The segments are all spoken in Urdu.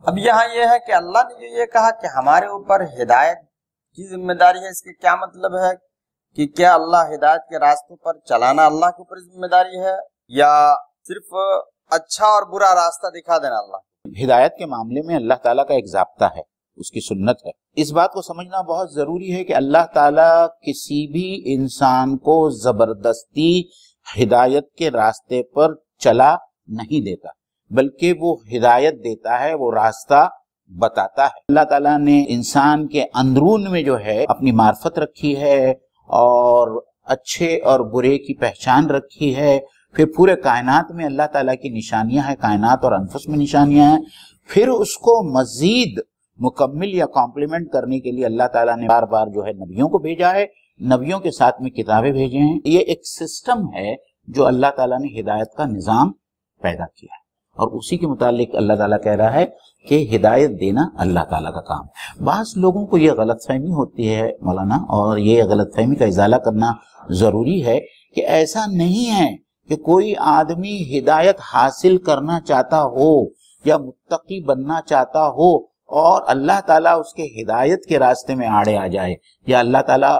اب یہاں یہ ہے کہ اللہ نے جو یہ کہا کہ ہمارے اوپر ہدایت کی ذمہ داری ہے، اس کے کیا مطلب ہے کہ کیا اللہ ہدایت کے راستوں پر چلانا اللہ کے اوپر ذمہ داری ہے، یا صرف اچھا اور برا راستہ دکھا دینا اللہ؟ ہدایت کے معاملے میں اللہ تعالیٰ کا ایک ضابطہ ہے، اس کی سنت ہے۔ اس بات کو سمجھنا بہت ضروری ہے کہ اللہ تعالیٰ کسی بھی انسان کو زبردستی ہدایت کے راستے پر چلا نہیں دیتا، بلکہ وہ ہدایت دیتا ہے، وہ راستہ بتاتا ہے۔ اللہ تعالیٰ نے انسان کے اندرون میں جو ہے اپنی معرفت رکھی ہے اور اچھے اور برے کی پہچان رکھی ہے، پھر پورے کائنات میں اللہ تعالیٰ کی نشانیاں ہیں، کائنات اور انفس میں نشانیاں ہیں، پھر اس کو مزید مکمل یا کمپلیمنٹ کرنے کے لیے اللہ تعالیٰ نے بار بار جو ہے نبیوں کو بھیجا ہے، نبیوں کے ساتھ میں کتابیں بھیجے ہیں۔ یہ ایک سسٹم ہے جو اللہ تعالیٰ نے ہدایت کا نظام پیدا کیا ہے، اور اسی کے متعلق اللہ تعالیٰ کہہ رہا ہے کہ ہدایت دینا اللہ تعالیٰ کا کام ہے۔ بعض لوگوں کو یہ غلط فہمی ہوتی ہے مولانا، اور یہ غلط فہمی کا ازالہ کرنا ضروری ہے کہ ایسا نہیں ہے کہ کوئی آدمی ہدایت حاصل کرنا چاہتا ہو یا متقی بننا چاہتا ہو اور اللہ تعالیٰ اس کے ہدایت کے راستے میں آڑے آ جائے، یا اللہ تعالیٰ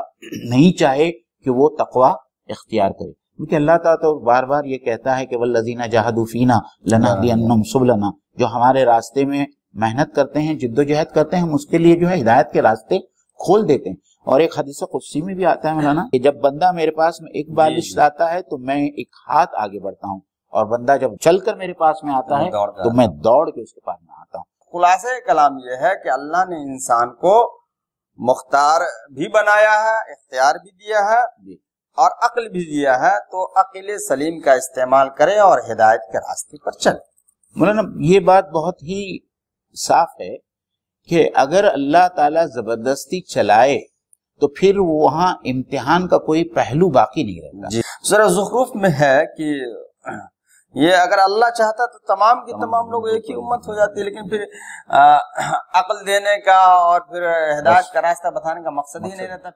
نہیں چاہے کہ وہ تقوی اختیار کرے، کیونکہ اللہ تعالیٰ تو بار بار یہ کہتا ہے کہ وَالَّذِينَ جَاهَدُوا فِينَا لَنَهْدِيَنَّهُمْ سُبُلَنَا، جو ہمارے راستے میں محنت کرتے ہیں، جد و جہد کرتے ہیں، ہم اس کے لیے جو ہے ہدایت کے راستے کھول دیتے ہیں۔ اور ایک حدیث قدسی میں بھی آتا ہے مولانا کہ جب بندہ میرے پاس میں ایک بالش لاتا ہے تو میں ایک ہاتھ آگے بڑھتا ہوں، اور بندہ جب چل کر میرے پاس میں آتا ہے تو میں دوڑ کے اس کے پاس میں آتا ہوں۔ خلاصہ کلام یہ ہے کہ اللہ نے انسان کو مختار بھی بنایا ہے، اختیار بھی دیا ہے اور عقل بھی دیا ہے، تو عقل سلیم کا استعمال کرے اور ہدایت کے راستے پر چلے۔ مولانا یہ بات بہت ہی صاف ہے کہ اگر اللہ تعالیٰ زبردستی چلائے تو پھر وہاں امتحان کا کوئی پہلو باقی نہیں رہتا۔ جی سورہ زخرف میں ہے کہ یہ اگر اللہ چاہتا تو تمام کی تمام لوگ ایک ہی امت ہو جاتی، لیکن پھر عقل دینے کا اور پھر ہدایت کا راستہ بتانے کا مقصد ہی نہیں رہتا۔